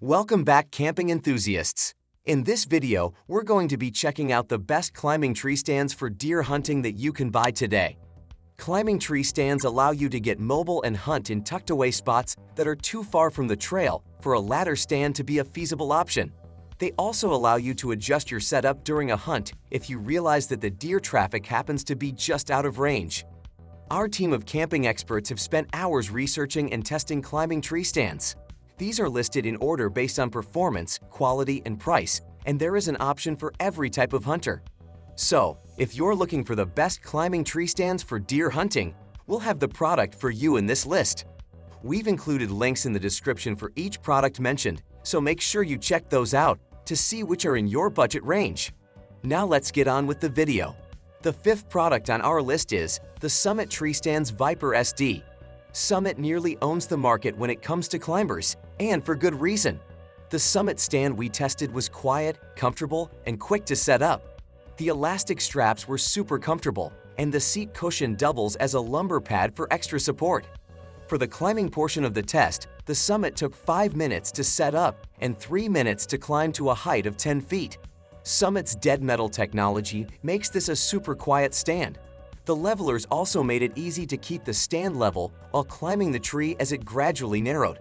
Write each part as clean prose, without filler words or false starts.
Welcome back, camping enthusiasts! In this video, we're going to be checking out the best climbing tree stands for deer hunting that you can buy today. Climbing tree stands allow you to get mobile and hunt in tucked-away spots that are too far from the trail for a ladder stand to be a feasible option. They also allow you to adjust your setup during a hunt if you realize that the deer traffic happens to be just out of range. Our team of camping experts have spent hours researching and testing climbing tree stands. These are listed in order based on performance, quality, and price, and there is an option for every type of hunter. So, if you're looking for the best climbing tree stands for deer hunting, we'll have the product for you in this list. We've included links in the description for each product mentioned, so make sure you check those out to see which are in your budget range. Now let's get on with the video. The fifth product on our list is the Summit Treestands Viper SD. Summit nearly owns the market when it comes to climbers, and for good reason. The Summit stand we tested was quiet, comfortable, and quick to set up. The elastic straps were super comfortable, and the seat cushion doubles as a lumbar pad for extra support. For the climbing portion of the test, the Summit took 5 minutes to set up and 3 minutes to climb to a height of 10 feet. Summit's dead metal technology makes this a super quiet stand. The levelers also made it easy to keep the stand level while climbing the tree as it gradually narrowed.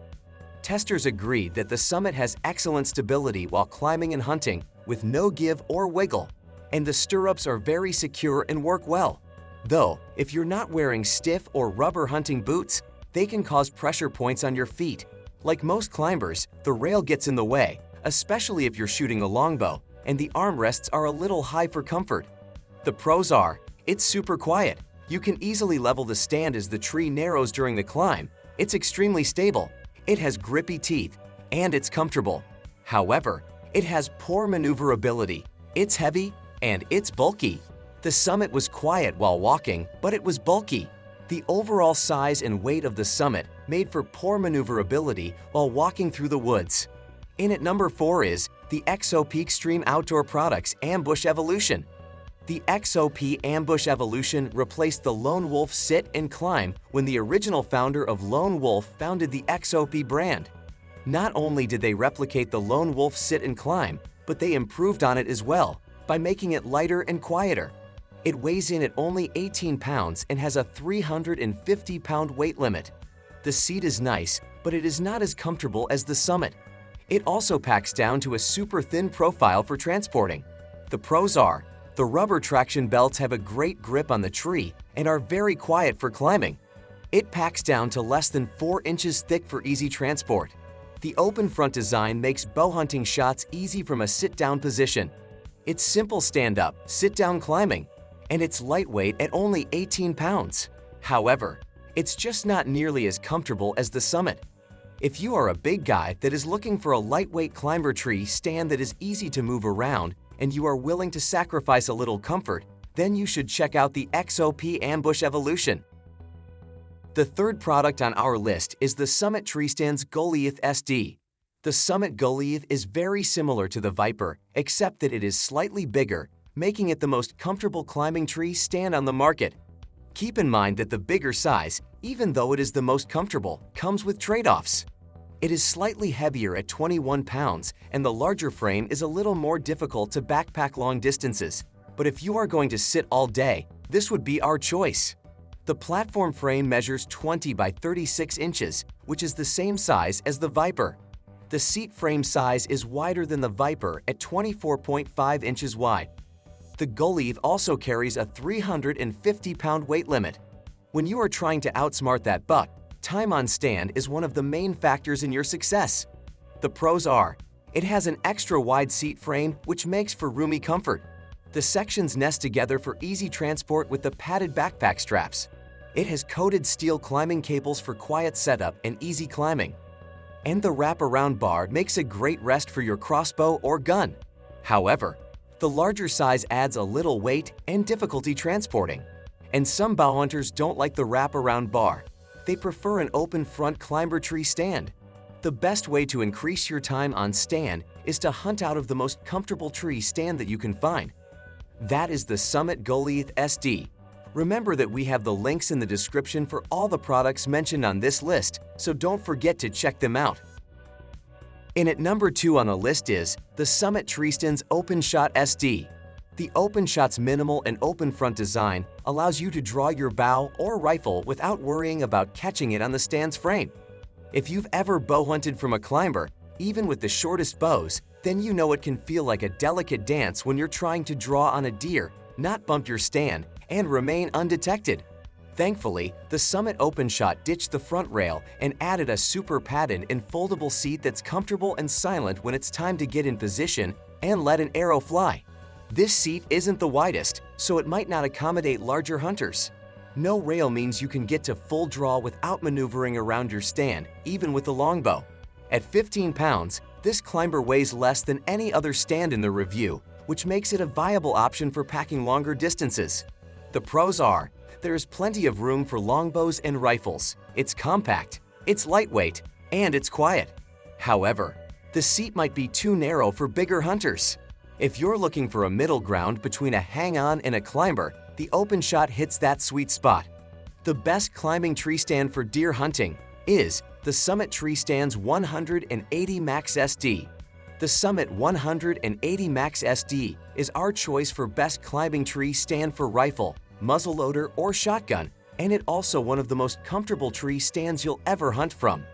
Testers agreed that the Summit has excellent stability while climbing and hunting with no give or wiggle, and the stirrups are very secure and work well. Though, if you're not wearing stiff or rubber hunting boots, they can cause pressure points on your feet. Like most climbers, the rail gets in the way, especially if you're shooting a longbow, and the armrests are a little high for comfort. The pros are, it's super quiet. You can easily level the stand as the tree narrows during the climb. It's extremely stable. It has grippy teeth, and it's comfortable. However, it has poor maneuverability. It's heavy, and it's bulky. The Summit was quiet while walking, but it was bulky. The overall size and weight of the Summit made for poor maneuverability while walking through the woods. In at number 4 is the XOP-XTREME Outdoor Products Ambush Evolution. The XOP Ambush Evolution replaced the Lone Wolf Sit and Climb when the original founder of Lone Wolf founded the XOP brand. Not only did they replicate the Lone Wolf Sit and Climb, but they improved on it as well by making it lighter and quieter. It weighs in at only 18 pounds and has a 350-pound weight limit. The seat is nice, but it is not as comfortable as the Summit. It also packs down to a super thin profile for transporting. The pros are, the rubber traction belts have a great grip on the tree and are very quiet for climbing. It packs down to less than 4 inches thick for easy transport. The open front design makes bow hunting shots easy from a sit-down position. It's simple stand-up, sit-down climbing, and it's lightweight at only 18 pounds. However, it's just not nearly as comfortable as the Summit. If you are a big guy that is looking for a lightweight climber tree stand that is easy to move around, and you are willing to sacrifice a little comfort, then you should check out the XOP Ambush Evolution. The third product on our list is the Summit Treestands Goliath SD. The Summit Goliath is very similar to the Viper, except that it is slightly bigger, making it the most comfortable climbing tree stand on the market. Keep in mind that the bigger size, even though it is the most comfortable, comes with trade-offs. It is slightly heavier at 21 pounds, and the larger frame is a little more difficult to backpack long distances. But if you are going to sit all day, this would be our choice. The platform frame measures 20 by 36 inches, which is the same size as the Viper. The seat frame size is wider than the Viper at 24.5 inches wide. The Goliath also carries a 350-pound weight limit. When you are trying to outsmart that buck, time on stand is one of the main factors in your success. The pros are, it has an extra wide seat frame which makes for roomy comfort. The sections nest together for easy transport with the padded backpack straps. It has coated steel climbing cables for quiet setup and easy climbing. And the wraparound bar makes a great rest for your crossbow or gun. However, the larger size adds a little weight and difficulty transporting. And some bow hunters don't like the wraparound bar. They prefer an open front climber tree stand. The best way to increase your time on stand is to hunt out of the most comfortable tree stand that you can find. That is the Summit Goliath SD. Remember that we have the links in the description for all the products mentioned on this list, so don't forget to check them out. In at number 2 on the list is the Summit Treestands OpenShot SD. The OpenShot's minimal and open front design allows you to draw your bow or rifle without worrying about catching it on the stand's frame. If you've ever bow hunted from a climber, even with the shortest bows, then you know it can feel like a delicate dance when you're trying to draw on a deer, not bump your stand, and remain undetected. Thankfully, the Summit OpenShot ditched the front rail and added a super padded and foldable seat that's comfortable and silent when it's time to get in position and let an arrow fly. This seat isn't the widest, so it might not accommodate larger hunters. No rail means you can get to full draw without maneuvering around your stand, even with a longbow. At 15 pounds, this climber weighs less than any other stand in the review, which makes it a viable option for packing longer distances. The pros are, there's plenty of room for longbows and rifles, it's compact, it's lightweight, and it's quiet. However, the seat might be too narrow for bigger hunters. If you're looking for a middle ground between a hang-on and a climber, the OpenShot hits that sweet spot. The best climbing tree stand for deer hunting is the Summit Treestands 180 Max SD. The Summit 180 Max SD is our choice for best climbing tree stand for rifle, muzzleloader, or shotgun, and it's also one of the most comfortable tree stands you'll ever hunt from.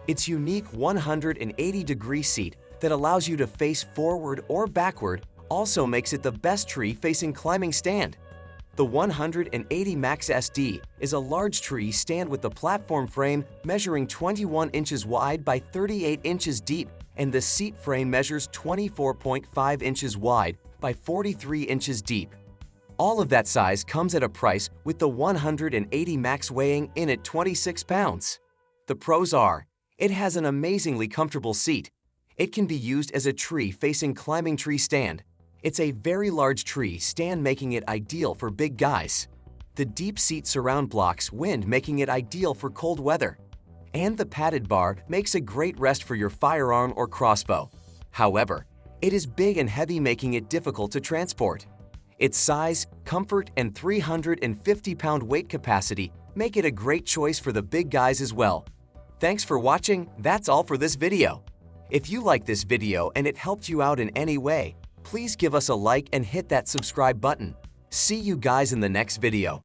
Its unique 180-degree seat that allows you to face forward or backward also makes it the best tree-facing climbing stand. The 180 Max SD is a large tree stand with the platform frame measuring 21 inches wide by 38 inches deep, and the seat frame measures 24.5 inches wide by 43 inches deep. All of that size comes at a price with the 180 Max weighing in at 26 pounds. The pros are, it has an amazingly comfortable seat. It can be used as a tree-facing climbing tree stand. It's a very large tree stand, making it ideal for big guys. The deep seat surround blocks wind, making it ideal for cold weather. And the padded bar makes a great rest for your firearm or crossbow. However, it is big and heavy, making it difficult to transport. Its size, comfort, and 350-pound weight capacity make it a great choice for the big guys as well. Thanks for watching. That's all for this video. If you like this video and it helped you out in any way, please give us a like and hit that subscribe button. See you guys in the next video.